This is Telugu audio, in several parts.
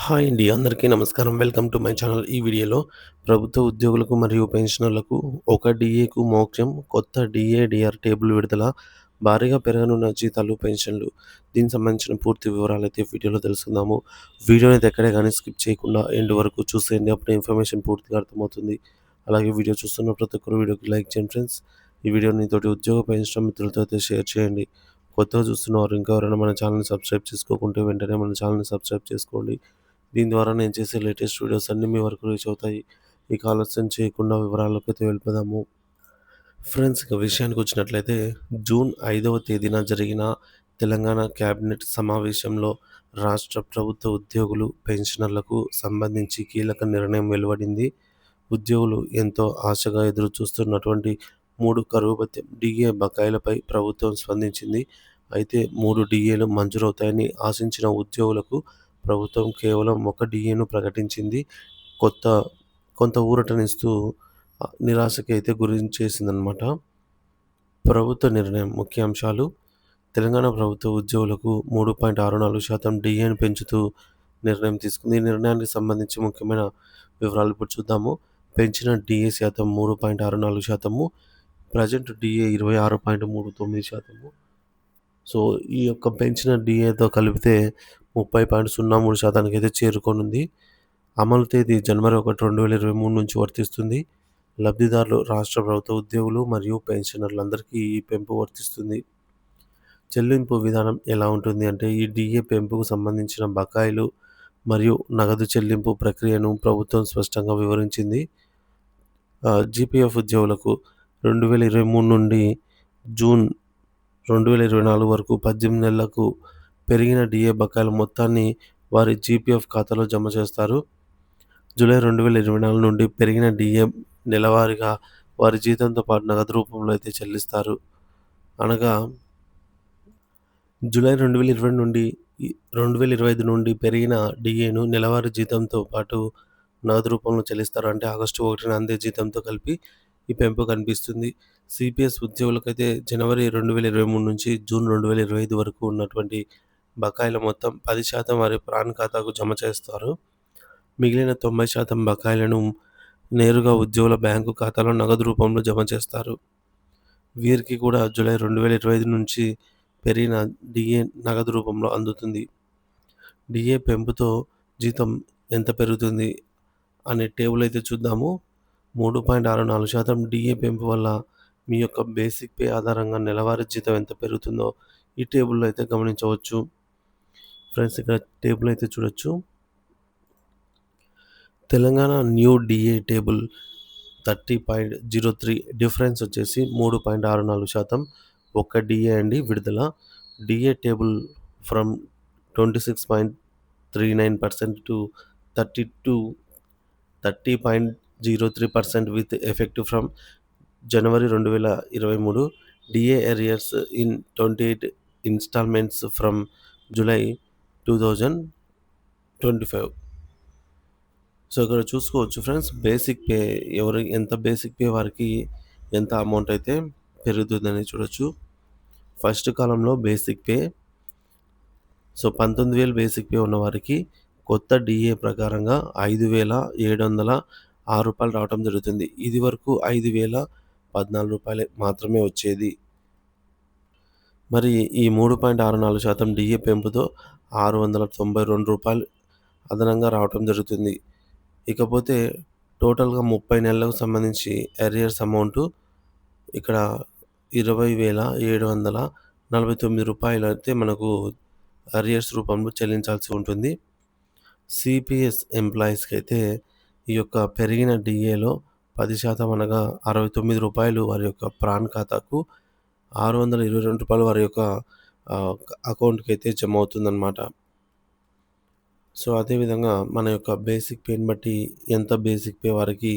హాయ్ అండి. అందరికీ నమస్కారం. Welcome to my channel. ఈ వీడియోలో ప్రభుత్వ ఉద్యోగులకు మరియు పెన్షనర్లకు ఒక డీఏకు మోక్షం, కొత్త డీఏ, డీఆర్ టేబుల్ విడుదల, భారీగా పెరగనున్న జీతాలు, పెన్షన్లు. దీనికి సంబంధించిన పూర్తి వివరాలైతే వీడియోలో తెలుసుకుందాము. వీడియోనైతే ఎక్కడే గానీ స్కిప్ చేయకుండా ఎండ్ వరకు చూసేయండి. అప్పుడే ఇన్ఫర్మేషన్ పూర్తిగా అర్థమవుతుంది. అలాగే వీడియో చూస్తున్న ప్రతి ఒక్కరు వీడియోకి లైక్ చేయండి ఫ్రెండ్స్. ఈ వీడియోని తోటి ఉద్యోగ పెన్షన్ మిత్రులతో అయితే షేర్ చేయండి. కొత్తగా చూస్తున్నవారు ఇంకా ఎవరైనా మన ఛానల్‌ని సబ్స్క్రైబ్ చేసుకోకుంటే వెంటనే మన ఛానల్‌ని సబ్స్క్రైబ్ చేసుకోండి. దీని ద్వారా నేను చేసే లేటెస్ట్ వీడియోస్ అన్నీ మీ వరకు రీచ్ అవుతాయి. ఇక ఆలస్యం చేయకుండా వివరాల్లోకైతే వెళ్ళిపోదాము. ఫ్రెండ్స్, ఇక విషయానికి వచ్చినట్లయితే జూన్ 5వ తేదీన జరిగిన తెలంగాణ క్యాబినెట్ సమావేశంలో రాష్ట్ర ప్రభుత్వ ఉద్యోగులు, పెన్షనర్లకు సంబంధించి కీలక నిర్ణయం వెలువడింది. ఉద్యోగులు ఎంతో ఆశగా ఎదురుచూస్తున్నటువంటి 3 కరువు భత్యం డీఏ బకాయిలపై ప్రభుత్వం స్పందించింది. అయితే 3 డీఏలు మంజూరవుతాయని ఆశించిన ఉద్యోగులకు ప్రభుత్వం కేవలం 1 డీఏను ప్రకటించింది. కొత్త కొంత ఊరటనిస్తూ నిరాశకి అయితే గురిచేసిందనమాట. ప్రభుత్వ నిర్ణయం ముఖ్యాంశాలు: తెలంగాణ ప్రభుత్వ ఉద్యోగులకు 3.64% డీఏను పెంచుతూ నిర్ణయం తీసుకుంది. ఈ నిర్ణయానికి సంబంధించి ముఖ్యమైన వివరాలు ఇప్పుడు చూద్దాము. పెంచిన డీఏ శాతం 3.64%, ప్రజెంట్ డీఏ 26.39%. సో, ఈ యొక్క పెంచిన డీఏతో కలిపితే 30.03% అయితే చేరుకోనుంది. అమలు తేదీ జనవరి 1, 2023 నుంచి వర్తిస్తుంది. లబ్ధిదారులు రాష్ట్ర ప్రభుత్వ ఉద్యోగులు మరియు పెన్షనర్లందరికీ ఈ పెంపు వర్తిస్తుంది. చెల్లింపు విధానం ఎలా ఉంటుంది అంటే, ఈ డీఏ పెంపుకు సంబంధించిన బకాయిలు మరియు నగదు చెల్లింపు ప్రక్రియను ప్రభుత్వం స్పష్టంగా వివరించింది. జీపీఎఫ్ ఉద్యోగులకు 2023 నుండి జూన్ 2024 వరకు 18 నెలలకు పెరిగిన డీఏ బకాయిల మొత్తాన్ని వారి జీపీఎఫ్ ఖాతాలో జమ చేస్తారు. జూలై 2024 నుండి పెరిగిన డీఏ నెలవారీగా వారి జీతంతో పాటు నగదు రూపంలో అయితే చెల్లిస్తారు. అనగా జూలై 2020 నుండి 2025 నుండి పెరిగిన డీఏను నెలవారీ జీతంతో పాటు నగదు రూపంలో చెల్లిస్తారు. అంటే ఆగస్టు 1న అందే జీతంతో కలిపి ఈ పెంపు కనిపిస్తుంది. సిపిఎస్ ఉద్యోగులకైతే జనవరి 2023 నుంచి జూన్ 2025 వరకు ఉన్నటువంటి బకాయిల మొత్తం 10% వారి ప్రాన్ ఖాతాకు జమ చేస్తారు. మిగిలిన 90% బకాయిలను నేరుగా ఉద్యోగుల బ్యాంకు ఖాతాలో నగదు రూపంలో జమ చేస్తారు. వీరికి కూడా జూలై 2025 నుంచి పెరిగిన డీఏ నగదు రూపంలో అందుతుంది. డీఏ పెంపుతో జీతం ఎంత పెరుగుతుంది అనే టేబుల్ అయితే చూద్దాము. 3.64% డీఏ పెంపు వల్ల మీ యొక్క బేసిక్ పే ఆధారంగా నెలవారీ జీతం ఎంత పెరుగుతుందో ఈ టేబుల్‌లో అయితే గమనించవచ్చు. ఫ్రెండ్స్, ఇక్కడ టేబుల్ అయితే చూడొచ్చు. Telangana new DA table 30.03 difference వచ్చేసి 3.64%. ఒక్క డీఏ అండి విడుదల. DA table from 26.39% to 30.03% with effective from January 2023. DA arrears in 28 installments from July 2025. So, ఇక్కడ చూసుకోవచ్చు ఫ్రెండ్స్, బేసిక్ పే ఎంత బేసిక్ పే వారికి ఎంత అమౌంట్ అయితే పెరుగుతుందని చూడొచ్చు. ఫస్ట్ కాలంలో basic pay, so 19,000 basic pay ఉన్నవారికి కొత్త డీఏ ప్రకారంగా రూ. 5,706 రావటం జరుగుతుంది. ఇది వరకు రూ. 5,014 మాత్రమే వచ్చేది. మరి ఈ 3.64% డీఏ పెంపుతో రూ. 692 అదనంగా రావటం జరుగుతుంది. ఇకపోతే టోటల్‌గా 30 నెలలకు సంబంధించి అరియర్స్ అమౌంటు ఇక్కడ రూ. 20,749 అయితే మనకు అరియర్స్ రూపంలో చెల్లించాల్సి ఉంటుంది. సిపిఎస్ ఎంప్లాయీస్‌కి అయితే ఈ యొక్క పెరిగిన డీఏలో 10% అనగా రూ. 69 వారి యొక్క ప్రాన్ ఖాతాకు, రూ. 622 వారి యొక్క అకౌంట్‌కి అయితే జమ అవుతుందన్నమాట. సో, అదేవిధంగా మన యొక్క బేసిక్ పేని బట్టి ఎంత బేసిక్ పే వారికి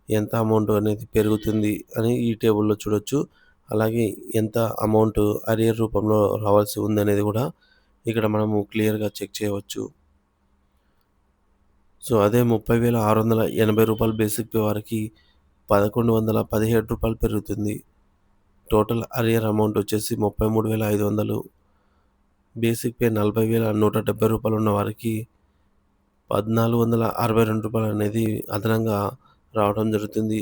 ఎంత అమౌంట్ అనేది పెరుగుతుంది అని ఈ టేబుల్‌లో చూడొచ్చు. అలాగే ఎంత అమౌంట్ అరియర్ రూపంలో రావాల్సి ఉందనేది కూడా ఇక్కడ మనము క్లియర్‌గా చెక్ చేయవచ్చు. సో, అదే రూ. 30,680 బేసిక్ పే వారికి రూ. 1,117 పెరుగుతుంది. టోటల్ అరియర్ అమౌంట్ వచ్చేసి 33,500. బేసిక్ పే రూ. 40,170 ఉన్న వారికి రూ. 1462 అనేది అదనంగా రావడం జరుగుతుంది.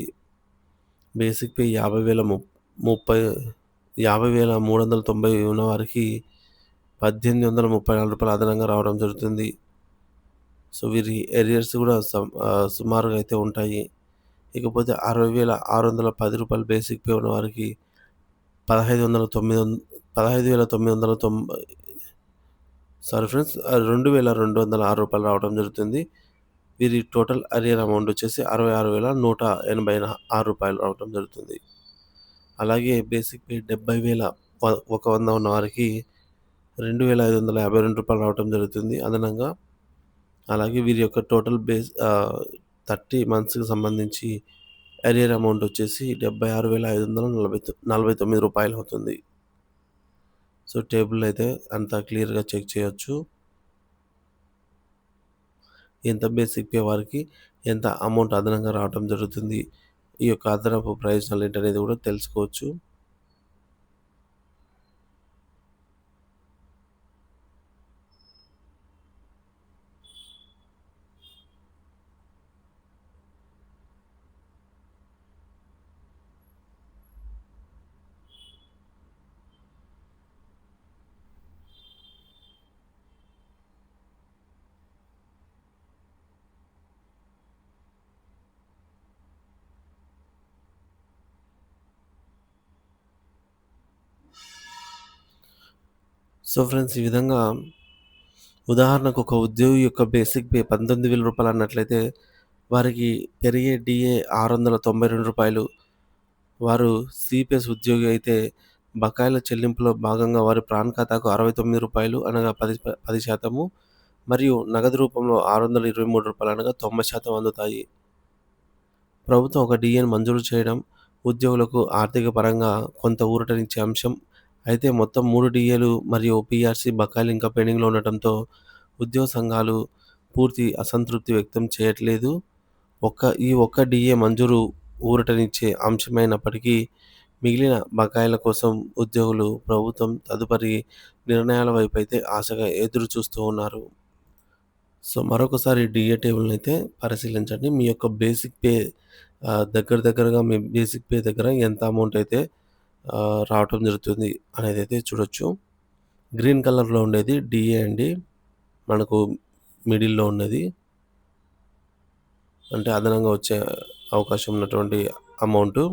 బేసిక్ పే 50,390 ఉన్నవారికి రూ. 1,834 అదనంగా రావడం జరుగుతుంది. సో, వీరి ఎరియర్స్ కూడా సుమారుగా అయితే ఉంటాయి. ఇకపోతే రూ. 60,610 బేసిక్ పే ఉన్నవారికి 15,990 సారీ ఫ్రెండ్స్, రూ. 2,206 రావడం జరుగుతుంది. వీరి టోటల్ అరియర్ అమౌంట్ వచ్చేసి రూ. 66,186 రావడం జరుగుతుంది. అలాగే బేసిక్ పే 70,100 ఉన్నవారికి రూ. 2,552 రావడం జరుగుతుంది అదనంగా. అలాగే వీరి యొక్క టోటల్ 30 మంత్స్‌కి సంబంధించి అరియర్ అమౌంట్ వచ్చేసి రూ. 76,549 అవుతుంది. సో, టేబుల్‌లో అయితే అంతా క్లియర్‌గా చెక్ చేయొచ్చు. ఎంత బేసిక్ పే వారికి ఎంత అమౌంట్ అదనంగా రావడం జరుగుతుంది. ఈ యొక్క అదనపు ప్రయోజనాలు ఏంటనేది కూడా తెలుసుకోవచ్చు. సో, ఫ్రెండ్స్, ఈ విధంగా ఉదాహరణకు ఒక ఉద్యోగి యొక్క బేసిక్ పే రూ. 19,000 అన్నట్లయితే వారికి పెరిగే డీఏ రూ. 692. వారు సిపిఎస్ ఉద్యోగి అయితే బకాయిల చెల్లింపులో భాగంగా వారి ప్రాన్ ఖాతాకు రూ. 69 అనగా 10% మరియు నగదు రూపంలో రూ. 623 అనగా 90% అందుతాయి. ప్రభుత్వం ఒక డీఏను మంజూరు చేయడం ఉద్యోగులకు ఆర్థిక పరంగా కొంత ఊరటనిచ్చే అంశం. అయితే మొత్తం 3 డీఏలు మరియు పీఆర్సీ బకాయిలు ఇంకా పెండింగ్‌లో ఉండటంతో ఉద్యోగ సంఘాలు పూర్తి అసంతృప్తి వ్యక్తం చేయట్లేదు. ఈ ఒక్క డీఏ మంజూరు ఊరటనిచ్చే అంశమైనప్పటికీ మిగిలిన బకాయిల కోసం ఉద్యోగులు ప్రభుత్వం తదుపరి నిర్ణయాల వైపైతే ఆశగా ఎదురు చూస్తూ ఉన్నారు. సో, మరొకసారి డీఏ టేబుల్‌నైతే పరిశీలించండి. మీ యొక్క బేసిక్ పే దగ్గరగా మీ బేసిక్ పే దగ్గర ఎంత అమౌంట్ అయితే రావటం జరుగుతుంది అనేదైతే చూడొచ్చు. గ్రీన్ కలర్‌లో ఉండేది డీఏ అండి. మనకు మిడిల్‌లో ఉన్నది. అంటే అదనంగా వచ్చే అవకాశం ఉన్నటువంటి అమౌంటు.